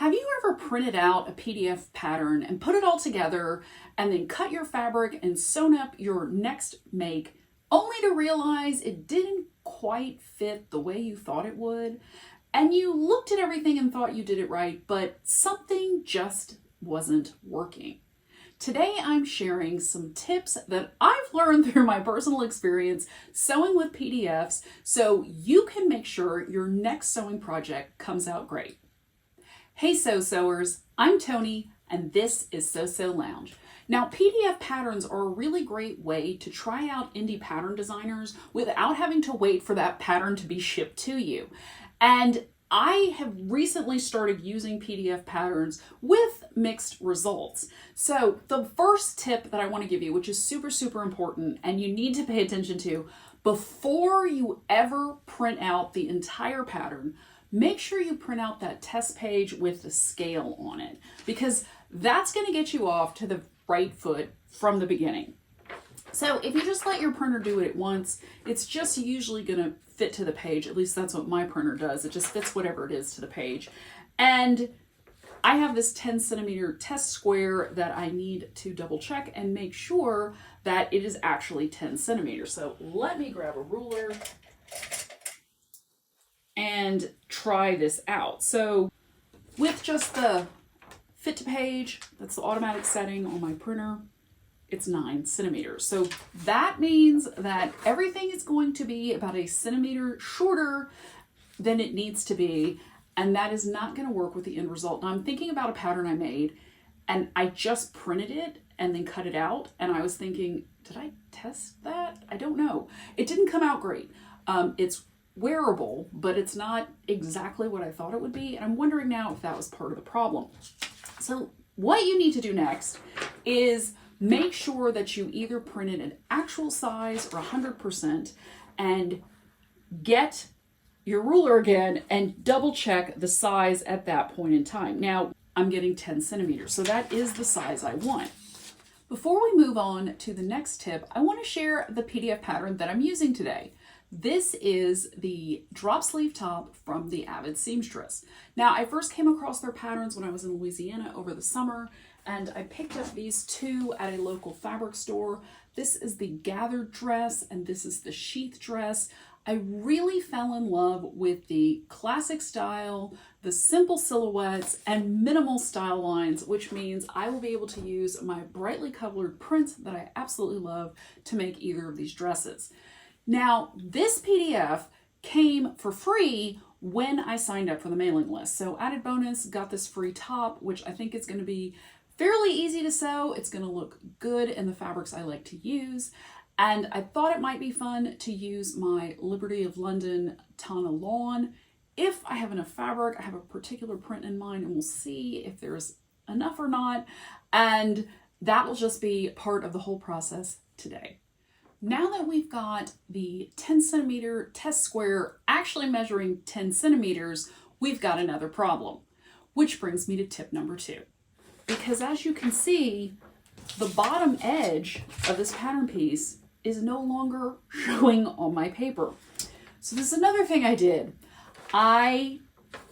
Have you ever printed out a PDF pattern and put it all together and then cut your fabric and sewn up your next make only to realize it didn't quite fit the way you thought it would? And you looked at everything and thought you did it right, but something just wasn't working. Today I'm sharing some tips that I've learned through my personal experience sewing with PDFs so you can make sure your next sewing project comes out great. Hey sewers, I'm Tony and this is Sew Lounge. Now PDF patterns are a really great way to try out indie pattern designers without having to wait for that pattern to be shipped to you. And I have recently started using PDF patterns with mixed results. So the first tip that I want to give you, which is super important and you need to pay attention to before you ever print out the entire pattern, make sure you print out that test page with the scale on it, because that's going to get you off to the right foot from the beginning. So if you just let your printer do it at once, it's just usually going to fit to the page. At least that's what my printer does. It just fits whatever it is to the page. And I have this 10 centimeter test square that I need to double check and make sure that it is actually 10 centimeters. So let me grab a ruler and try this out. So with just the fit to page, that's the automatic setting on my printer, it's 9 centimeters. So that means that everything is going to be about a centimeter shorter than it needs to be, and that is not going to work with the end result. Now I'm thinking about a pattern I made and I just printed it and then cut it out, and I was thinking, did I test that? I don't know. It didn't come out great. It's wearable, but it's not exactly what I thought it would be, and I'm wondering now if that was part of the problem. So what you need to do next is make sure that you either print it an actual size or 100% and get your ruler again and double check the size at that point in time. Now I'm getting 10 centimeters, so that is the size I want. Before we move on to the next tip, I want to share the PDF pattern that I'm using today. This is the drop sleeve top from the Avid Seamstress. Now, I first came across their patterns when I was in Louisiana over the summer, and I picked up these two at a local fabric store. This is the gathered dress, and this is the sheath dress. I really fell in love with the classic style, the simple silhouettes, and minimal style lines, which means I will be able to use my brightly colored prints that I absolutely love to make either of these dresses. Now, this PDF came for free when I signed up for the mailing list. So added bonus, got this free top, which I think is going to be fairly easy to sew. It's going to look good in the fabrics I like to use. And I thought it might be fun to use my Liberty of London Tana Lawn. If I have enough fabric, I have a particular print in mind, and we'll see if there's enough or not. And that will just be part of the whole process today. Now that we've got the 10 centimeter test square actually measuring 10 centimeters, we've got another problem, which brings me to tip number 2. Because as you can see, the bottom edge of this pattern piece is no longer showing on my paper. So this is another thing I did. I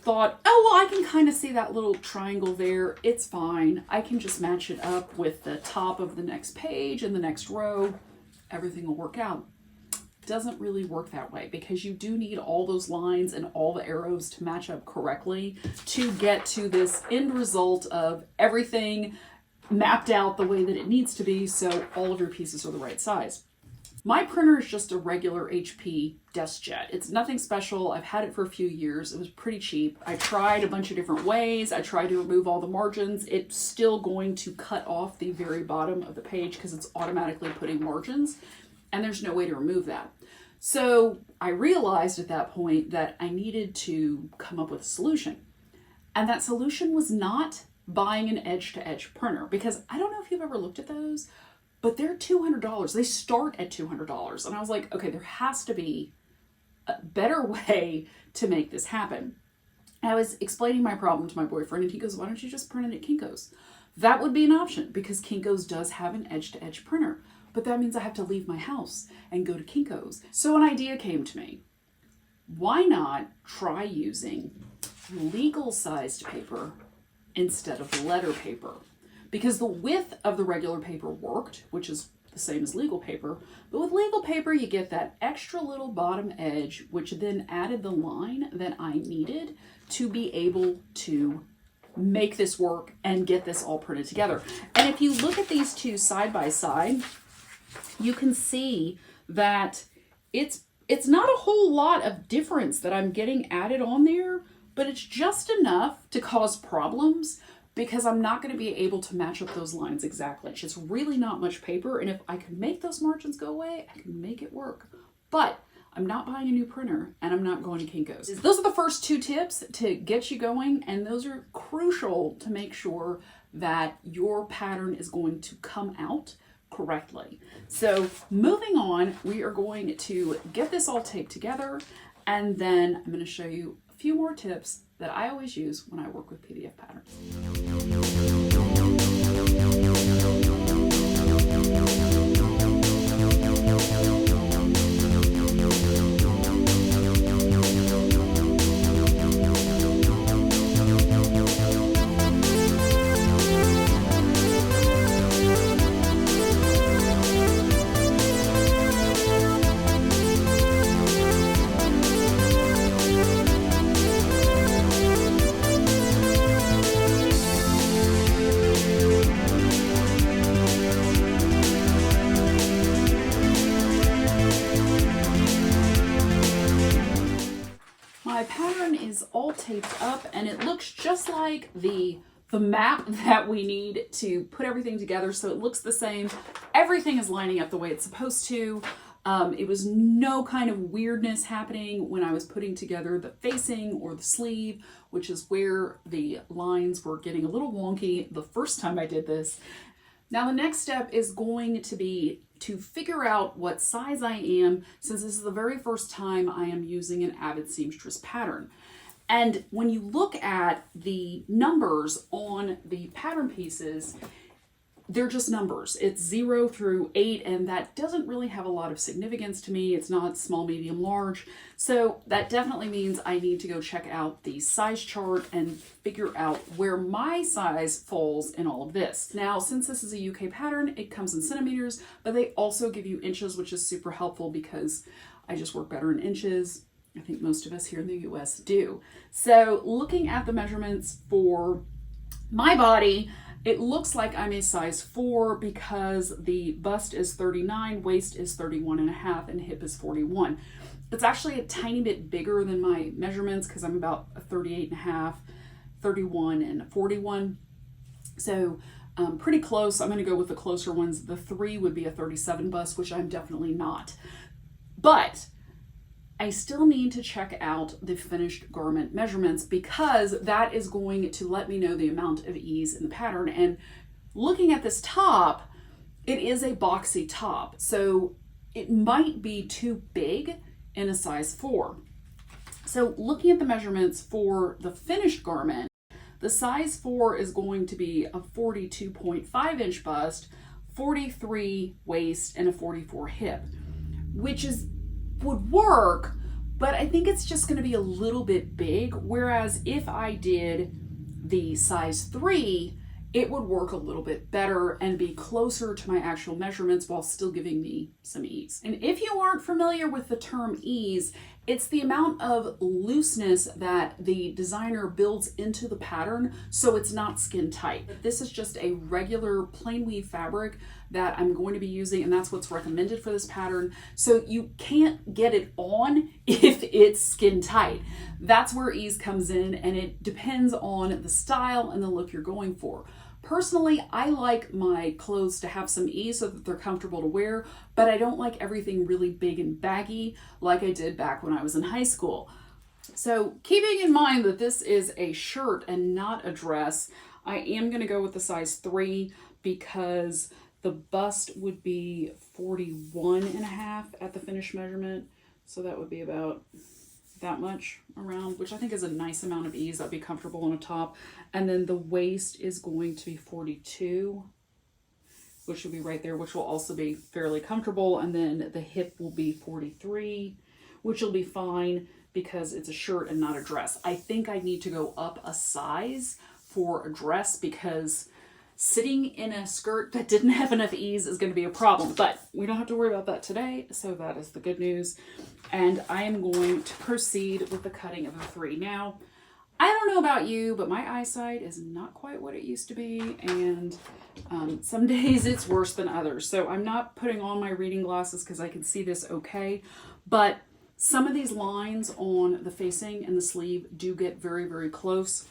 thought, oh, well, I can kind of see that little triangle there. It's fine. I can just match it up with the top of the next page and the next row. Everything will work out. Doesn't really work that way, because you do need all those lines and all the arrows to match up correctly to get to this end result of everything mapped out the way that it needs to be, so all of your pieces are the right size. My printer is just a regular HP DeskJet. It's nothing special. I've had it for a few years. It was pretty cheap. I tried a bunch of different ways. I tried to remove all the margins. It's still going to cut off the very bottom of the page because it's automatically putting margins, and there's no way to remove that. So I realized at that point that I needed to come up with a solution. And that solution was not buying an edge-to-edge printer, because I don't know if you've ever looked at those, but they're $200. They start at $200. And I was like, okay, there has to be a better way to make this happen. I was explaining my problem to my boyfriend, and he goes, why don't you just print it at Kinko's? That would be an option, because Kinko's does have an edge-to-edge printer, but that means I have to leave my house and go to Kinko's. So an idea came to me. Why not try using legal-sized paper instead of letter paper, because the width of the regular paper worked, which is the same as legal paper, but with legal paper you get that extra little bottom edge, which then added the line that I needed to be able to make this work and get this all printed together. And if you look at these two side by side, you can see that it's not a whole lot of difference that I'm getting added on there, but it's just enough to cause problems because I'm not going to be able to match up those lines exactly. It's just really not much paper, and if I can make those margins go away, I can make it work. But I'm not buying a new printer, and I'm not going to Kinko's. Those are the first two tips to get you going, and those are crucial to make sure that your pattern is going to come out correctly. So moving on, we are going to get this all taped together, and then I'm going to show you a few more tips that I always use when I work with PDF patterns. My pattern is all taped up, and it looks just like the map that we need to put everything together, so it looks the same. Everything is lining up the way it's supposed to. It was no kind of weirdness happening when I was putting together the facing or the sleeve, which is where the lines were getting a little wonky the first time I did this. Now the next step is going to be to figure out what size I am, since this is the very first time I am using an Avid Seamstress pattern. And when you look at the numbers on the pattern pieces, they're just numbers. It's 0 through 8, and that doesn't really have a lot of significance to me. It's not small, medium, large. So that definitely means I need to go check out the size chart and figure out where my size falls in all of this. Now, since this is a UK pattern, it comes in centimeters, but they also give you inches, which is super helpful because I just work better in inches. I think most of us here in the US do. So looking at the measurements for my body, it looks like I'm a size 4 because the bust is 39, waist is 31.5, and hip is 41. It's actually a tiny bit bigger than my measurements because I'm about a 38.5, 31, and 41. So pretty close. I'm going to go with the closer ones. The 3 would be a 37 bust, which I'm definitely not. But I still need to check out the finished garment measurements because that is going to let me know the amount of ease in the pattern. And looking at this top, it is a boxy top, so it might be too big in a size 4. So looking at the measurements for the finished garment, the size 4 is going to be a 42.5 inch bust, 43 waist, and a 44 hip, which would work, but I think it's just going to be a little bit big. Whereas if I did the size 3, it would work a little bit better and be closer to my actual measurements while still giving me some ease. And if you aren't familiar with the term ease, it's the amount of looseness that the designer builds into the pattern so it's not skin tight. This is just a regular plain weave fabric that I'm going to be using, and that's what's recommended for this pattern. So you can't get it on if it's skin tight. That's where ease comes in, and it depends on the style and the look you're going for. Personally, I like my clothes to have some ease so that they're comfortable to wear, but I don't like everything really big and baggy like I did back when I was in high school. So keeping in mind that this is a shirt and not a dress, I am going to go with the size 3 because the bust would be 41.5 at the finished measurement. So that would be about that much around, which I think is a nice amount of ease. That'd be comfortable on a top. And then the waist is going to be 42, which will be right there, which will also be fairly comfortable. And then the hip will be 43, which will be fine because it's a shirt and not a dress. I think I need to go up a size for a dress, because sitting in a skirt that didn't have enough ease is going to be a problem. But we don't have to worry about that today, so that is the good news. And I am going to proceed with the cutting of the 3. Now, I don't know about you, but my eyesight is not quite what it used to be, and some days it's worse than others. So I'm not putting on my reading glasses because I can see this okay, but some of these lines on the facing and the sleeve do get very, very close.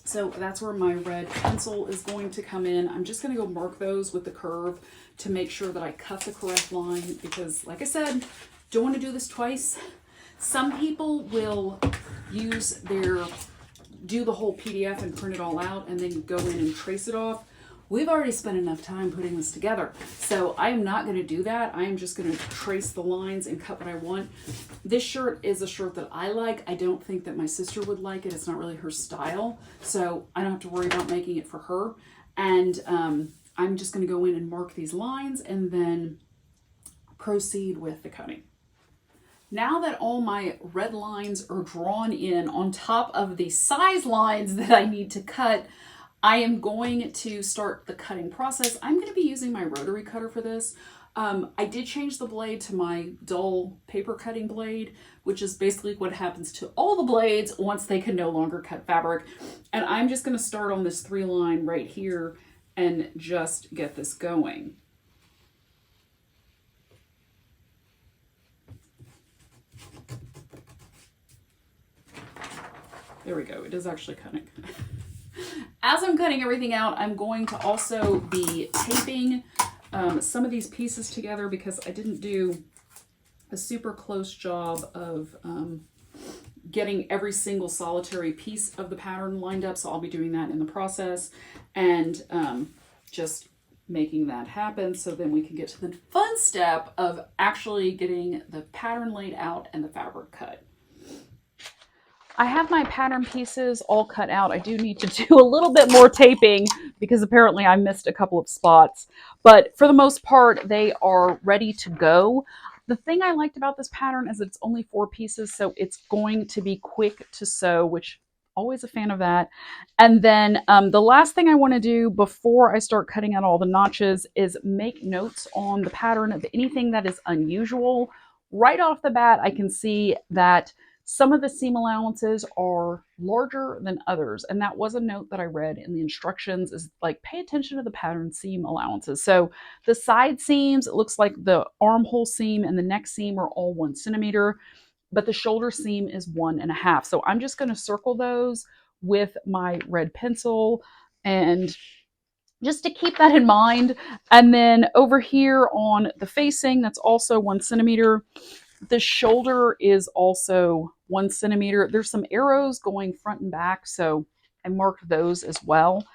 So that's where my red pencil is going to come in. I'm just going to go mark those with the curve to make sure that I cut the correct line, because like I said, don't want to do this twice. Some people will do the whole PDF and print it all out and then go in and trace it off. We've already spent enough time putting this together, so I am not going to do that. I am just going to trace the lines and cut what I want. This shirt is a shirt that I like. I don't think that my sister would like it. It's not really her style, so I don't have to worry about making it for her. And I'm just going to go in and mark these lines and then proceed with the cutting. Now that all my red lines are drawn in on top of the size lines that I need to cut, I am going to start the cutting process. I'm going to be using my rotary cutter for this. I did change the blade to my dull paper cutting blade, which is basically what happens to all the blades once they can no longer cut fabric. And I'm just going to start on this 3 line right here and just get this going. There we go. It is actually cutting. As I'm cutting everything out, I'm going to also be taping some of these pieces together, because I didn't do a super close job of getting every single solitary piece of the pattern lined up. So I'll be doing that in the process and just making that happen, so then we can get to the fun step of actually getting the pattern laid out and the fabric cut. I have my pattern pieces all cut out. I do need to do a little bit more taping because apparently I missed a couple of spots. But for the most part, they are ready to go. The thing I liked about this pattern is it's only 4 pieces, so it's going to be quick to sew, which always a fan of that. And then the last thing I want to do before I start cutting out all the notches is make notes on the pattern of anything that is unusual. Right off the bat, I can see that some of the seam allowances are larger than others. And that was a note that I read in the instructions, is like, pay attention to the pattern seam allowances. So the side seams, it looks like the armhole seam and the neck seam are all 1 centimeter, but the shoulder seam is 1.5. So I'm just going to circle those with my red pencil, and just to keep that in mind. And then over here on the facing, that's also 1 centimeter. The shoulder is also 1 centimeter. There's some arrows going front and back, so I marked those as well.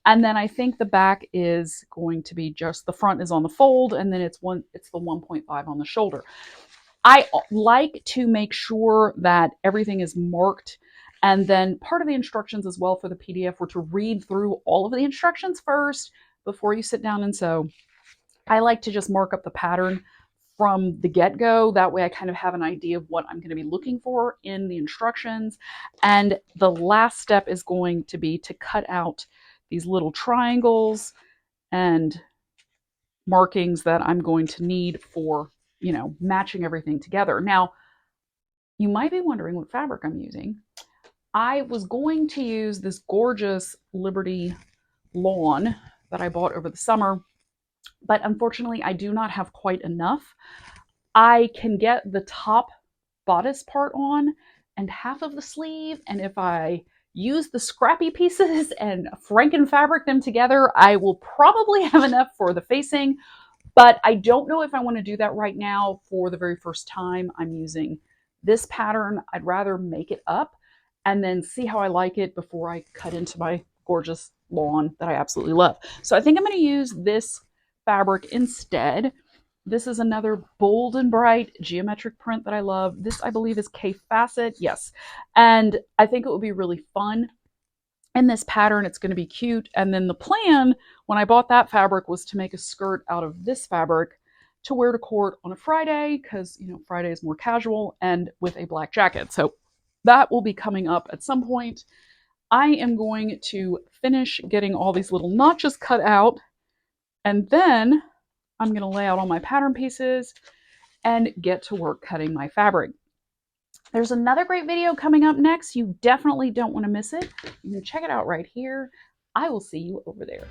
And then I think the back is going to be just, the front is on the fold, and then it's the 1.5 on the shoulder. I like to make sure that everything is marked. And then part of the instructions as well for the PDF were to read through all of the instructions first before you sit down and sew. I like to just mark up the pattern from the get-go. That way I kind of have an idea of what I'm going to be looking for in the instructions. And the last step is going to be to cut out these little triangles and markings that I'm going to need for, matching everything together. Now, you might be wondering what fabric I'm using. I was going to use this gorgeous Liberty lawn that I bought over the summer, but unfortunately I do not have quite enough. I can get the top bodice part on and half of the sleeve, and if I use the scrappy pieces and Franken fabric them together, I will probably have enough for the facing, but I don't know if I want to do that right now for the very first time I'm using this pattern. I'd rather make it up and then see how I like it before I cut into my gorgeous lawn that I absolutely love. So I think I'm going to use this fabric instead. This is another bold and bright geometric print that I love. This, I believe, is Cassette. Yes. And I think it would be really fun in this pattern. It's going to be cute. And then the plan when I bought that fabric was to make a skirt out of this fabric to wear to court on a Friday, because, Friday is more casual, and with a black jacket. So that will be coming up at some point. I am going to finish getting all these little notches cut out, and then I'm going to lay out all my pattern pieces and get to work cutting my fabric. There's another great video coming up next. You definitely don't want to miss it. You can check it out right here. I will see you over there.